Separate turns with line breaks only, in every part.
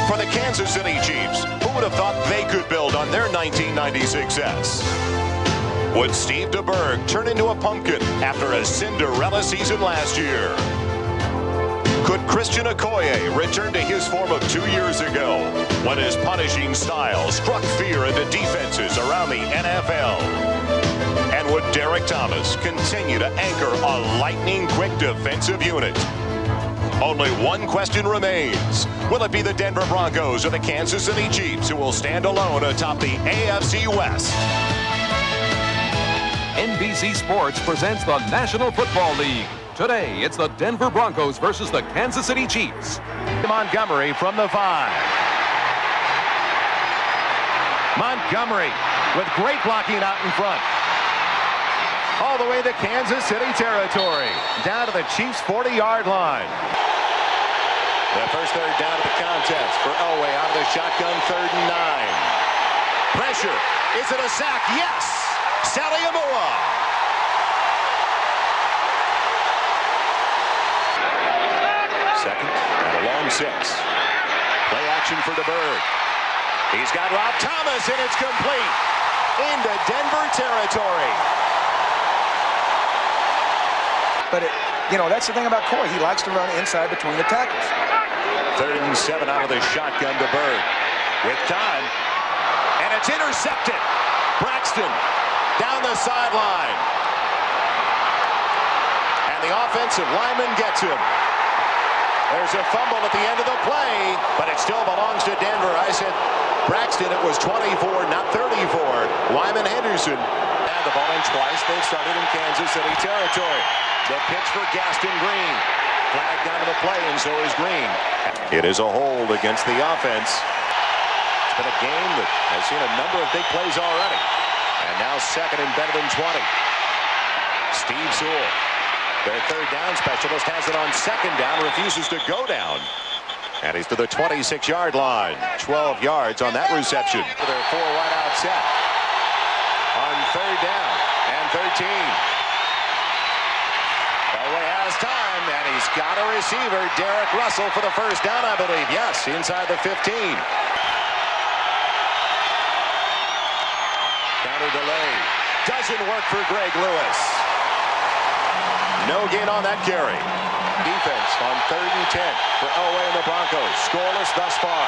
For the Kansas City Chiefs, who would have thought they could build on their 1990 success? Would Steve DeBerg turn into a pumpkin after a Cinderella season last year? Could Christian Okoye return to his form of 2 years ago when his punishing style struck fear into defenses around the NFL? And would Derek Thomas continue to anchor a lightning-quick defensive unit? Only one question remains. Will it be the Denver Broncos or the Kansas City Chiefs who will stand alone atop the AFC West?
NBC Sports presents the National Football League. Today, it's the Denver Broncos versus the Kansas City Chiefs.
Montgomery from the 5. Montgomery with great blocking out in front. All the way to Kansas City territory. Down to the Chiefs' 40-yard line. The first third down of the contest for Elway out of the shotgun, 3rd and 9. Pressure. Is it a sack? Yes. Sally Amua. Second and a long 6. Play action for DeBerg. He's got Rob Thomas, and it's complete into Denver territory.
But, that's the thing about Coy. He likes to run inside between the tackles.
3rd and 7 out of the shotgun to DeBerg. With time. And it's intercepted. Braxton down the sideline. And the offensive lineman gets him. There's a fumble at the end of the play, but it still belongs to Denver. I said Braxton, it was 24, not 34. Lyman Henderson. And the ball in twice. They've started in Kansas City territory. The pitch for Gaston Green. Flag down to the play, and so is Green. It is a hold against the offense. It's been a game that has seen a number of big plays already. And now second and better than 20. Steve Sewell, their 3rd down specialist, has it on 2nd down, refuses to go down. And he's to the 26-yard line. 12 yards on that reception. For their 4 wide-out set. On 3rd down and 13. Elway has time, and he's got a receiver, Derek Russell, for the 1st down, I believe. Yes, inside the 15. Counter delay. Doesn't work for Greg Lewis. No gain on that carry. Defense on 3rd and 10 for Elway and the Broncos. Scoreless thus far.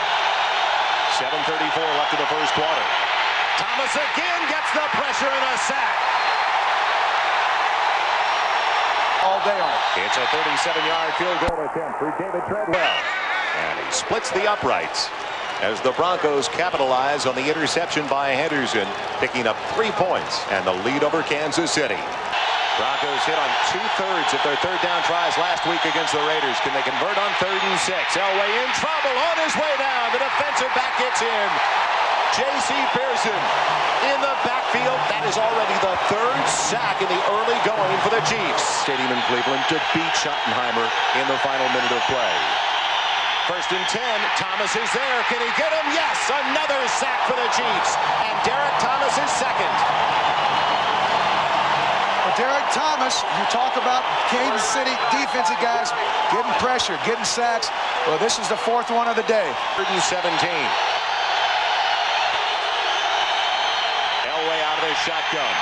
7:34 left in the first quarter. Thomas again gets the pressure and a sack.
All day on it.
It's a 37-yard field goal attempt for David Treadwell. And he splits the uprights as the Broncos capitalize on the interception by Henderson, picking up 3 points and the lead over Kansas City. Broncos hit on 2/3 of their 3rd down tries last week against the Raiders. Can they convert on 3rd and 6? Elway in trouble on his way down. The defensive back gets in. J.C. Pearson in the backfield. That is already the 3rd sack in the early going for the Chiefs. Stadium in Cleveland to beat Schottenheimer in the final minute of play. 1st and 10. Thomas is there. Can he get him? Yes. Another sack for the Chiefs. And Derek Thomas is 2nd.
Derek Thomas, you talk about Kansas City defensive guys getting pressure, getting sacks. Well, this is the 4th one of the day.
3rd and 17. Elway out of the shotgun.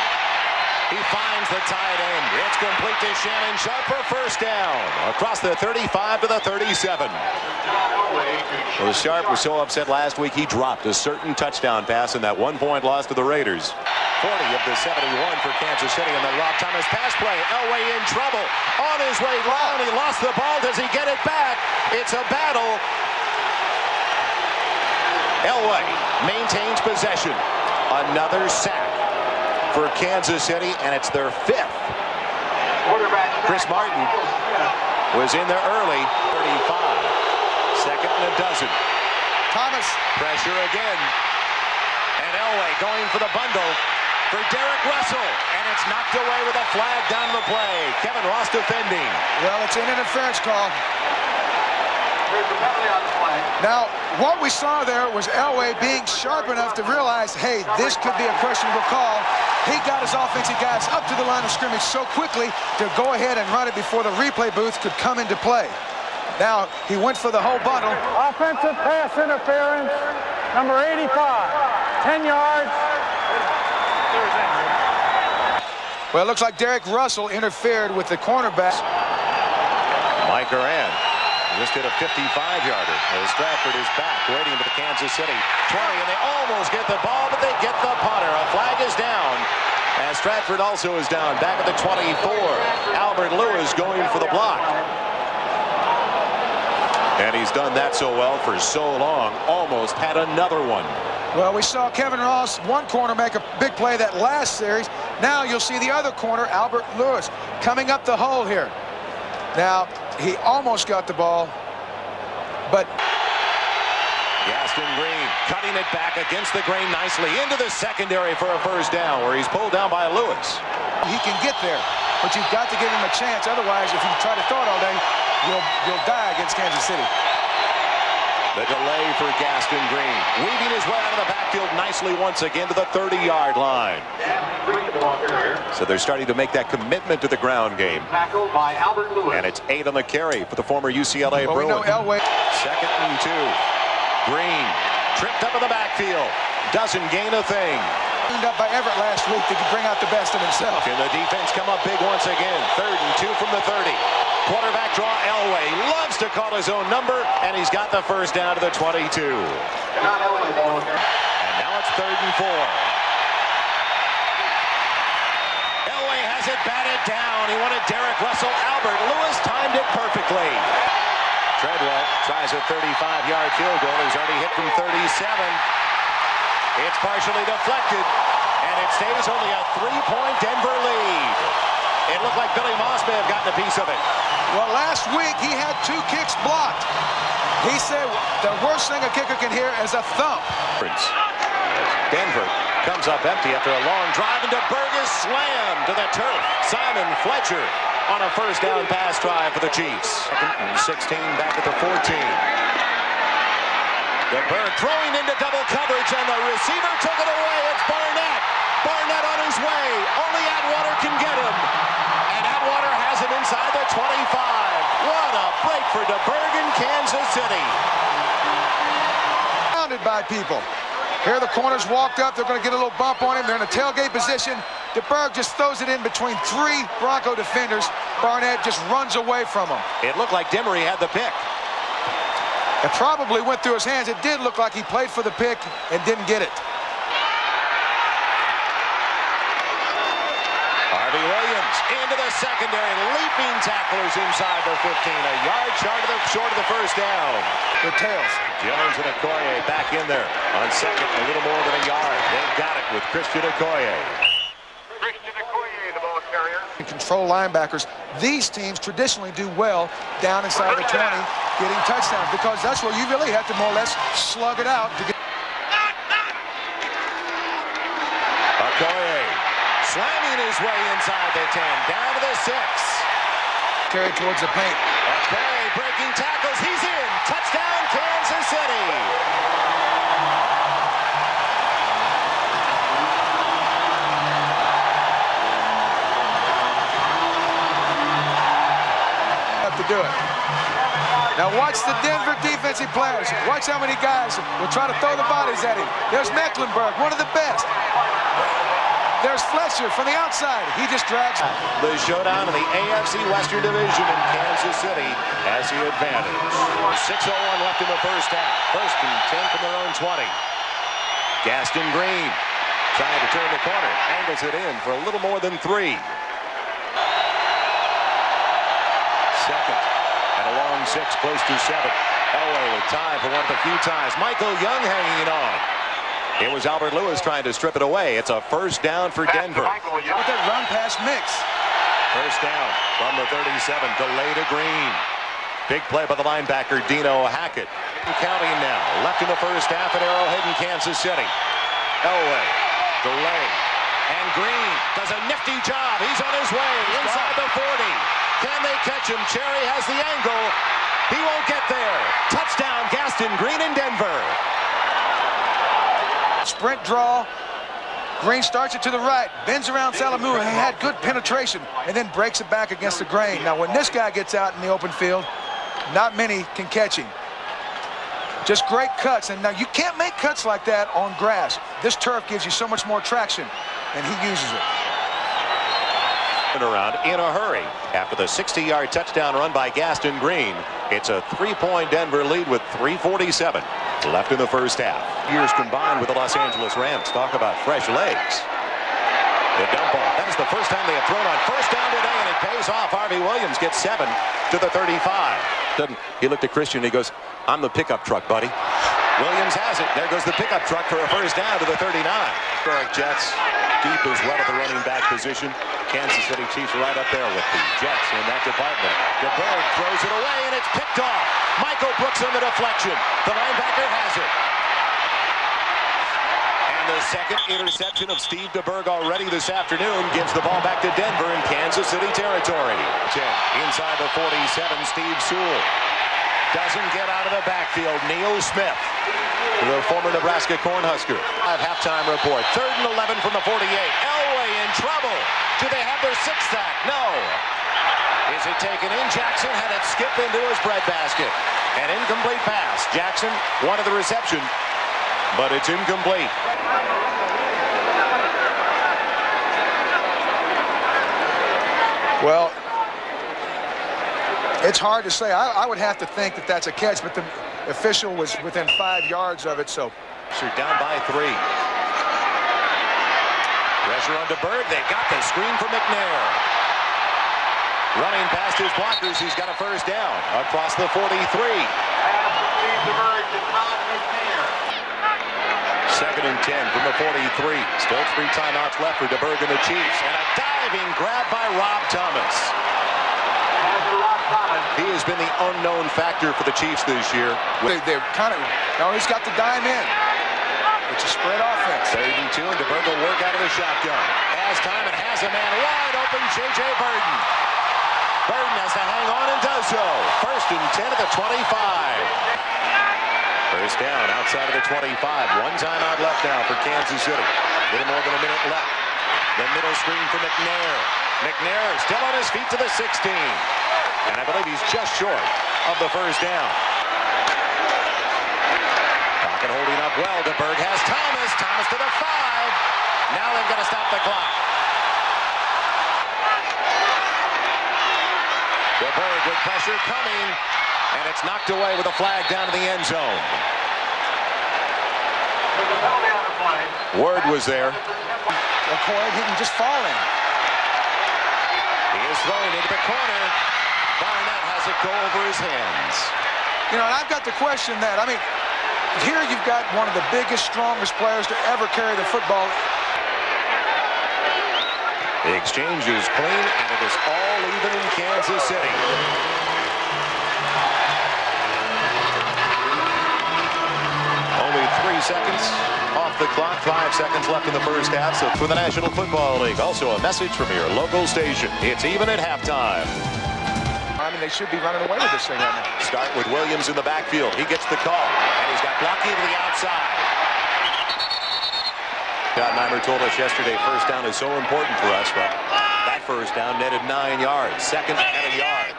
He finds the tight end. It's complete to Shannon Sharp for 1st down. Across the 35 to the 37. Well, Sharp was so upset last week he dropped a certain touchdown pass in that 1-point loss to the Raiders. 40 of the 71 for Kansas City, and the Rob Thomas pass play. Elway in trouble. On his way down, he lost the ball. Does he get it back? It's a battle. Elway maintains possession. Another sack for Kansas City, and it's their 5th. Chris Martin was in there early. 35. 2nd and a dozen.
Thomas.
Pressure again. And Elway going for the bundle for Derek Russell, and it's knocked away with a flag down the play. Kevin Ross defending.
Well, it's an interference call. Now, what we saw there was Elway being sharp enough to realize, hey, this could be a questionable call. He got his offensive guys up to the line of scrimmage so quickly to go ahead and run it before the replay booth could come into play. Now he went for the whole bundle.
Offensive pass interference, number 85, 10 yards.
Well, it looks like Derek Russell interfered with the cornerback.
Mike Moran just did a 55-yarder. As Stratford is back, waiting for the Kansas City 20, and they almost get the ball, but they get the punter. A flag is down, and Stratford also is down. Back at the 24, Albert Lewis going for the block. And he's done that so well for so long, almost had another one.
Well, we saw Kevin Ross, one corner, make a big play that last series. Now you'll see the other corner, Albert Lewis, coming up the hole here. Now, he almost got the ball, but...
Gaston Green cutting it back against the grain nicely into the secondary for a first down, where he's pulled down by Lewis.
He can get there, but you've got to give him a chance. Otherwise, if you try to throw it all day, you'll die against Kansas City.
The delay for Gaston Green, weaving his way out of the backfield nicely once again to the 30-yard line. So they're starting to make that commitment to the ground game. And it's 8 on the carry for the former UCLA
Well,
Bruin.
we know Elway.
2nd and 2. Green tripped up in the backfield, doesn't gain a thing.
Cleaned up by Everett last week to bring out the best of himself.
Can the defense come up big once again? 3rd and 2 from the 30. Quarterback draw, Elway loves to call his own number, and he's got the first down to the 22. And now it's 3rd and 4. Elway has it batted down. He wanted Derek Russell. Albert Lewis timed it perfectly. Treadwell tries a 35-yard field goal. He's already hit from 37. It's partially deflected, and it stays only a 3-point Denver lead. It looked like Billy Moss may have gotten a piece of it.
Well, last week he had 2 kicks blocked. He said the worst thing a kicker can hear is a thump.
Denver comes up empty after a long drive, and DeBerg is slammed to the turf. Simon Fletcher on a first down pass try for the Chiefs. 16 back at the 14. DeBerg throwing into double coverage, and the receiver took it away. It's Barnett. Barnett on his way. Only Atwater can get him. And Atwater has him inside the 25. What a break for DeBerg in Kansas City.
Surrounded by people. Here the corners walked up. They're going to get a little bump on him. They're in a tailgate position. DeBerg just throws it in between 3 Bronco defenders. Barnett just runs away from him.
It looked like Demery had the pick.
It probably went through his hands. It did look like he played for the pick and didn't get it.
Harvey Williams into the secondary, leaping tacklers inside the 15. A yard short of the first down.
The tails.
Jones and Okoye back in there on second, a little more than a yard. They've got it with Christian Okoye.
Christian Okoye, the ball carrier.
Control linebackers. These teams traditionally do well down inside the 20, getting touchdowns, because that's where you really have to more or less slug it out to get.
Okoye slamming his way inside the 10, down to the 6.
Carry towards the paint.
Okoye breaking tackles. He's in. Touchdown, Kansas City.
To do it. Now watch the Denver defensive players. Watch how many guys will try to throw the bodies at him. There's Mecklenburg, one of the best. There's Fletcher from the outside. He just drags.
The showdown in the AFC Western Division in Kansas City has the advantage. 6:01 left in the first half. 1st and 10 from their own 20. Gaston Green trying to turn the corner. Angles it in for a little more than 3. Second and a long 6, close to 7. Elway with time for one of the few ties. Michael Young hanging on. It was Albert Lewis trying to strip it away. It's a first down for Denver.
With that run pass mix.
First down from the 37. Delay to Green. Big play by the linebacker Dino Hackett. Counting now. Left in the first half at Arrowhead in Kansas City. Elway. Delay. And Green does a nifty job. He's on his way inside the 40. Can they catch him? Cherry has the angle. He won't get there. Touchdown, Gaston Green in Denver.
Sprint draw. Green starts it to the right, bends around Salamua. He had good penetration and then breaks it back against the grain. Now, when this guy gets out in the open field, Not many can catch him. Just great cuts, and now you can't make cuts like that on grass. This turf gives you so much more traction, and he uses it.
Around in a hurry after the 60-yard touchdown run by Gaston Green. It's a 3-point Denver lead with 3:47 left in the first half. Years combined with the Los Angeles Rams. Talk about fresh legs. The dump off. That is the first time they have thrown on first down today, and it pays off. Harvey Williams gets 7 to the 35. He looked at Christian. He goes, "I'm the pickup truck, buddy." Williams has it. There goes the pickup truck for a first down to the 39. Jets deep as well at the running back position. Kansas City Chiefs right up there with the Jets in that department. DeBerg throws it away, and it's picked off. Michael Brooks on the deflection. The linebacker has it. And the second interception of Steve DeBerg already this afternoon gives the ball back to Denver in Kansas City territory. Inside the 47, Steve Sewell. Doesn't get out of the backfield. Neil Smith, the former Nebraska Cornhusker. Halftime report. 3rd and 11 from the 48. Elway in trouble. Do they have their 6th sack? No. Is it taken in? Jackson had it skip into his breadbasket. An incomplete pass. Jackson wanted the reception, but it's incomplete.
Well, it's hard to say. I would have to think that that's a catch, but the official was within 5 yards of it, so.
They're down by 3. Pressure on DeBerg. They got the screen from McNair. Running past his blockers, he's got a first down across the 43. 2nd and 10 from the 43. Still 3 timeouts left for DeBerg and the Chiefs. And a diving grab by Rob Thomas. He has been the unknown factor for the Chiefs this year.
They're kind of, he's got the dime in. It's a spread offense.
3rd and 2, and DeBerg will work out of the shotgun. Has time and has a man wide open, J.J. Burton. Burton has to hang on and does so. 1st and 10 at the 25. First down outside of the 25. 1 timeout left now for Kansas City. A little more than a minute left. The middle screen for McNair. McNair still on his feet to the 16. And I believe he's just short of the first down. Pocket holding up well. DeBerg has Thomas. Thomas to the 5. Now they've got to stop the clock. DeBerg with pressure coming. And it's knocked away with a flag down to the end zone. Word was there.
McCoy didn't just fall in.
He is throwing into the corner. Barnett has it go over his hands.
And I've got to question that. I mean, here you've got one of the biggest, strongest players to ever carry the football.
The exchange is clean, and it is all even in Kansas City. Only 3 seconds off the clock. 5 seconds left in the first half. So for the National Football League, also a message from your local station. It's even at halftime.
I mean, they should be running away with this thing right now.
Start with Williams in the backfield. He gets the call, and he's got blocking to the outside. Schottenheimer told us yesterday first down is so important for us. Well, that first down netted 9 yards. Second and a yard.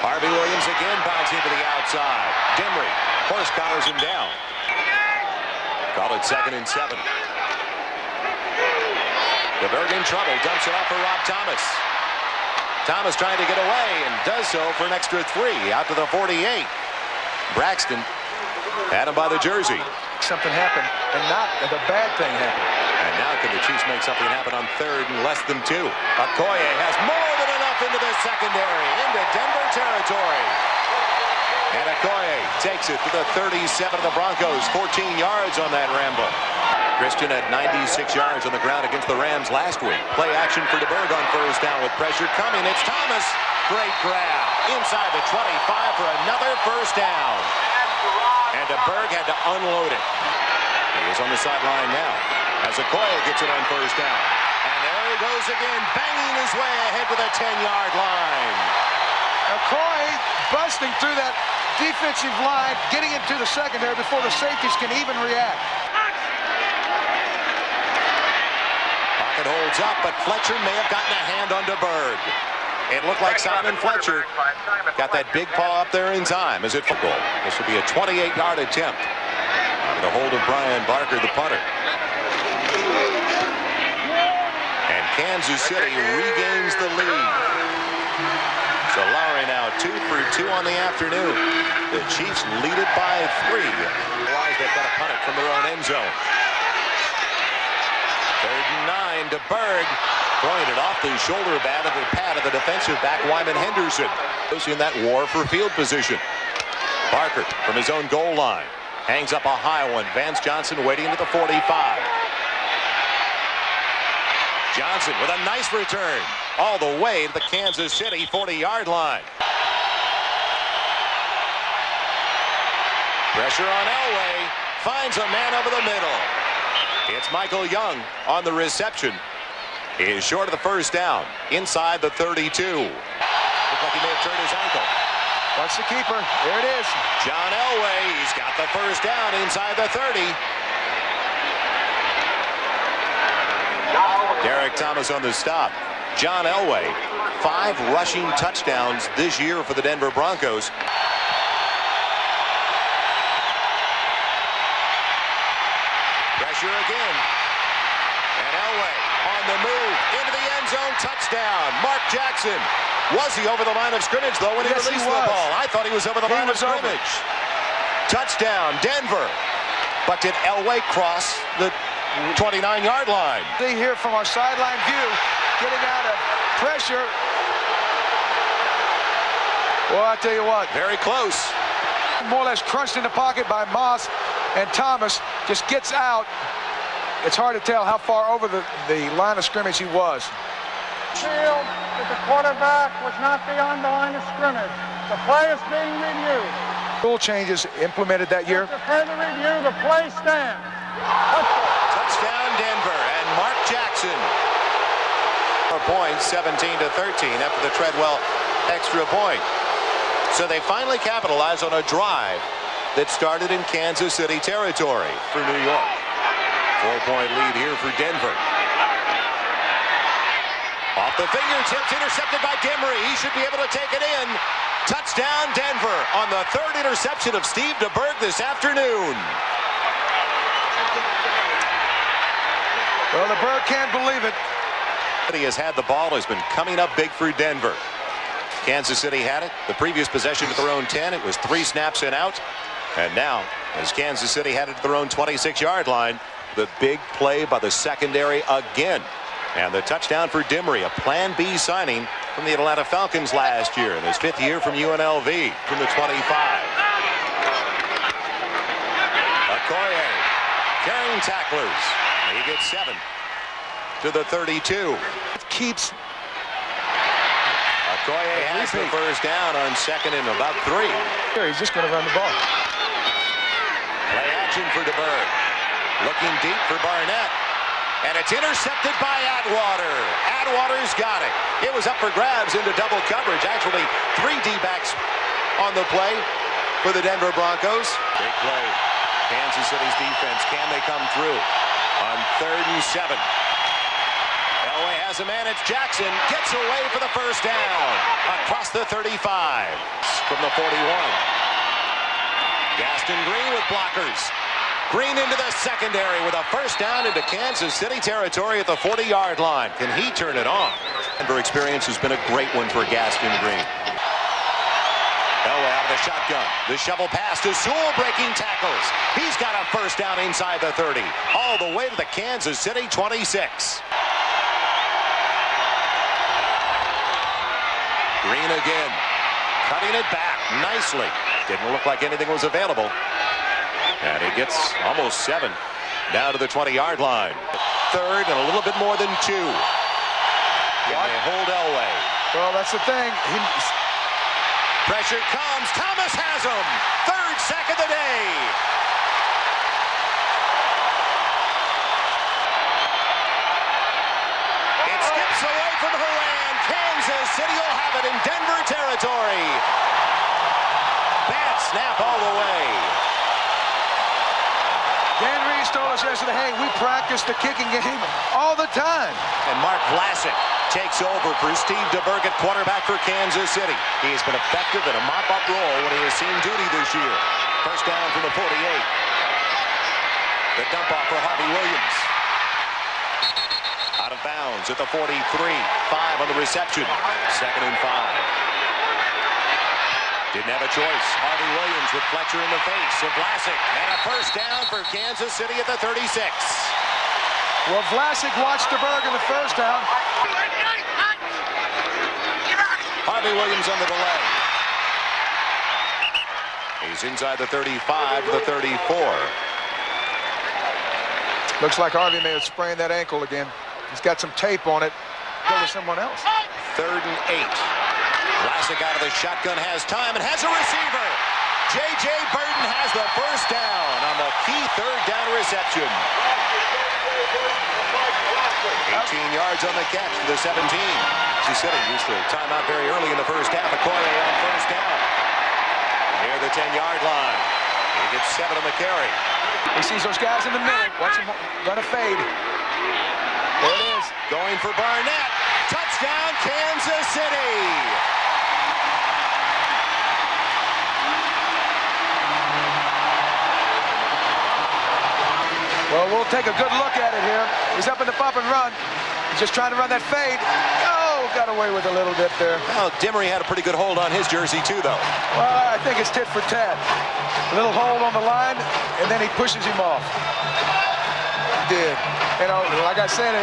Harvey Williams again bouncing to the outside. Dimry, horse collars him down. Call it 2nd and 7. DeBerg in trouble, dumps it off for Rob Thomas. Thomas trying to get away and does so for an extra 3 out to the 48. Braxton had him by the jersey.
Something happened, and not the bad thing happened.
And now can the Chiefs make something happen on 3rd and less than 2? Okoye has more than enough into the secondary, into Denver territory. And Okoye takes it to the 37 of the Broncos, 14 yards on that ramble. Christian had 96 yards on the ground against the Rams last week. Play action for DeBerg on first down with pressure coming. It's Thomas. Great grab. Inside the 25 for another first down. And DeBerg had to unload it. He is on the sideline now as Okoye gets it on first down. And there he goes again, banging his way ahead to the 10-yard line.
Okoye busting through that defensive line, getting into the secondary before the safeties can even react.
holds up, but Fletcher may have gotten a hand onto Berg. It looked like Simon Fletcher got that big paw up there in time as it goal. This will be a 28-yard attempt. The hold of Brian Barker, the punter. And Kansas City regains the lead. So Lowry now 2 for 2 on the afternoon. The Chiefs lead it by 3. Otherwise, they've got to punt it from their own end zone. 3rd and 9 to Berg. Throwing it off the shoulder pad of the defensive back, Wyman Henderson. In that war for field position. Barker from his own goal line. Hangs up a high one. Vance Johnson waiting at the 45. Johnson with a nice return. All the way to the Kansas City 40-yard line. Pressure on Elway. Finds a man over the middle. It's Michael Young on the reception. He is short of the first down. Inside the 32. Looked like he may have turned his ankle.
Watch the keeper. There it is.
John Elway. He's got the first down inside the 30. Derek Thomas on the stop. John Elway, 5 rushing touchdowns this year for the Denver Broncos. Pressure again. And Elway on the move into the end zone. Touchdown. Mark Jackson. Was he over the line of scrimmage, though, when he released the ball? I thought he was over the line of scrimmage. Touchdown, Denver. But did Elway cross the 29-yard line?
See here from our sideline view, getting out of pressure. Well, I tell you what.
Very close.
More or less crunched in the pocket by Moss, and Thomas just gets out. It's hard to tell how far over the line of scrimmage he was.
Field that the quarterback was not beyond the line of scrimmage. The play is being reviewed.
Rule changes implemented that year.
After further review, the play stands.
Touchdown Denver, and Mark Jackson. 4 points, 17-13 after the Treadwell extra point. So they finally capitalize on a drive that started in Kansas City territory for New York. 4-point lead here for Denver. Off the fingertips, intercepted by Demery. He should be able to take it in. Touchdown Denver on the 3rd interception of Steve DeBerg this afternoon.
Well, DeBerg can't believe it.
He has had the ball, has been coming up big for Denver. Kansas City had it. The previous possession at their own 10. It was 3 snaps and out. And now, as Kansas City had it at their own 26-yard line, the big play by the secondary again. And the touchdown for Demery, a Plan B signing from the Atlanta Falcons last year in his 5th year from UNLV from the 25. Okoye carrying tacklers. He gets 7 to the 32.
Keeps.
Okoye has the first down on 2nd and about 3.
Here, he's just going to run the ball.
Play action for DeBerg. Looking deep for Barnett. And it's intercepted by Atwater. Atwater's got it. It was up for grabs into double coverage. Actually, 3 D-backs on the play for the Denver Broncos. Big play. Kansas City's defense. Can they come through on 3rd and 7? Elway has a man. It's Jackson. Gets away for the first down. Across the 35. From the 41. Gaston Green with blockers. Green into the secondary with a first down into Kansas City territory at the 40-yard line. Can he turn it on? Denver experience has been a great one for Gaston Green. Elway out of the shotgun. The shovel pass to Sewell, breaking tackles. He's got a first down inside the 30. All the way to the Kansas City 26. Green again. Cutting it back nicely. Didn't look like anything was available. And he gets almost 7 down to the 20-yard line. 3rd and a little bit more than 2. And they hold Elway.
Well, that's the thing.
Pressure comes. Thomas has him. 3rd sack of the day. It skips away from Horan. Kansas City will have it in Denver territory. Bad snap all the way.
Dan Reed stole a coach yesterday, hey, we practice the kicking game all the time.
And Mark Vlasic takes over for Steve DeBerg at quarterback for Kansas City. He has been effective in a mop-up role when he has seen duty this year. First down from the 48. The dump off for Harvey Williams. Out of bounds at the 43. 5 on the reception. 2nd and 5. Didn't have a choice. Harvey Williams with Fletcher in the face of Vlasic. And a first down for Kansas City at the 36.
Well, Vlasic watched DeBerg in the first down.
Harvey Williams on the delay. He's inside the 35 to the 34.
Looks like Harvey may have sprained that ankle again. He's got some tape on it. Go to someone else.
3rd and 8. Vlasic out of the shotgun, has time, and has a receiver. J.J. Burton has the first down on the key 3rd down reception. 18 yards on the catch for the 17. Kansas City used the timeout very early in the first half. Okoye on first down. Near the 10-yard line. He gets 7 on the carry.
He sees those guys in the middle. Watch him gonna fade. There it is.
Going for Barnett. Touchdown, Kansas City.
Well, we'll take a good look at it here. He's up in the bump and run. He's just trying to run that fade. Oh, got away with a little bit there.
Well, Demery had a pretty good hold on his jersey, too, though.
Well, I think it's tit for tat. A little hold on the line, and then he pushes him off. Did. You know, like I said,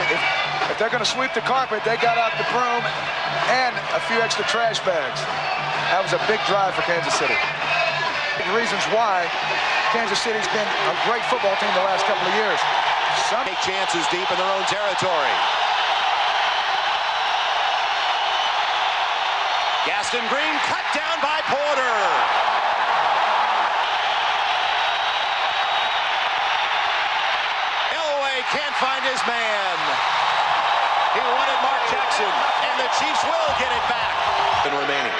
if they're going to sweep the carpet, they got out the broom and a few extra trash bags. That was a big drive for Kansas City. The reasons why Kansas City's been a great football team the last couple of years. Some
take chances deep in their own territory. Gaston Green cut down by Porter. Elway can't find his man. He wanted Mark Jackson, and the Chiefs will get it back. Remaining.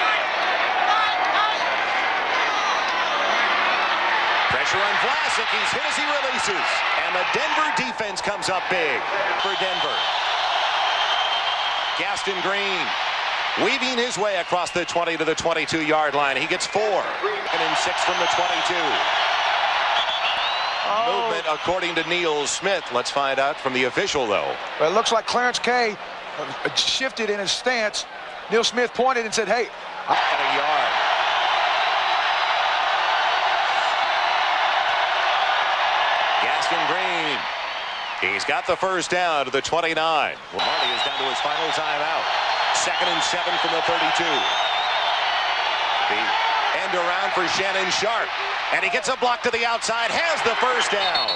Pressure on Vlasic. He's hit as he releases. And the Denver defense comes up big for Denver. Gaston Green weaving his way across the 20 to the 22-yard line. He gets 4. And 6 from the 22. Movement according to Neil Smith. Let's find out from the official, though.
Well, it looks like Clarence Kay shifted in his stance. Neil Smith pointed and said, hey.
At a yard. Gaston Green. He's got the first down to the 29. Well, Marty is down to his final timeout. 2nd and 7 from the 32. The end around for Shannon Sharp. And he gets a block to the outside, has the first down.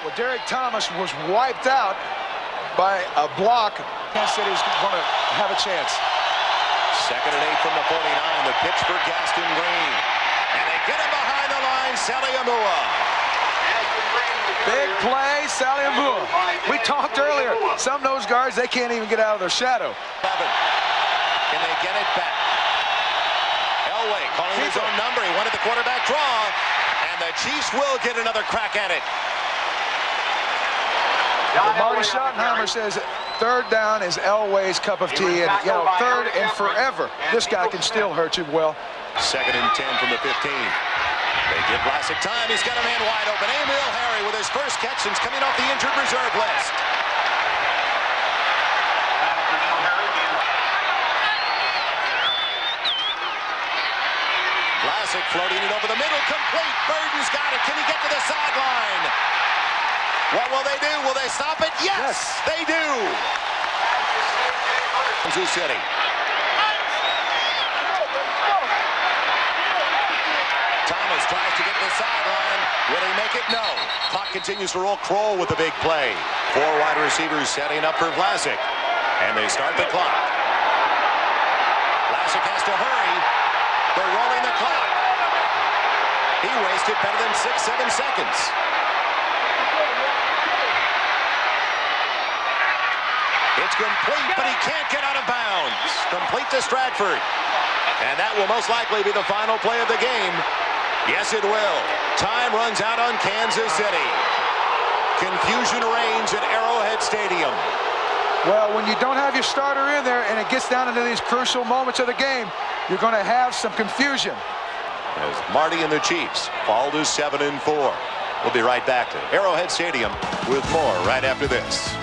Well, Derek Thomas was wiped out by a block. Kansas City's going to have a chance.
2nd and 8 from the 49. The pitch for Gaston Green. And they get him behind the line, Sally Amua.
Big play, Sally Amua. We talked earlier. Some nose guards, they can't even get out of their shadow.
Can they get it back? Elway calling his own number. He wanted the quarterback draw. And the Chiefs will get another crack at it.
Marty Schottenheimer says 3rd down is Elway's cup of tea. And, you know, 3rd and forever. This guy can still hurt you well.
2nd and 10 from the 15. They give Vlasic time. He's got a man wide open. Emil Harry with his first catch since coming off the injured reserve list. Vlasic floating it over the middle. Complete. Burton's got it. Can he get to the sideline? What will they do? Will they stop it? Yes, they do. Kansas City. Thomas tries to get to the sideline. Will he make it? No. Clock continues to roll. Kroll with the big play. 4 wide receivers setting up for Vlasic. And they start the clock. Vlasic has to hurry. They're rolling the clock. He wasted better than 6-7 seconds. It's complete, but he can't get out of bounds. Complete to Stratford. And that will most likely be the final play of the game. Yes, it will. Time runs out on Kansas City. Confusion reigns at Arrowhead Stadium.
Well, when you don't have your starter in there and it gets down into these crucial moments of the game, you're going to have some confusion.
As Marty and the Chiefs fall to 7-4. We'll be right back to Arrowhead Stadium with more right after this.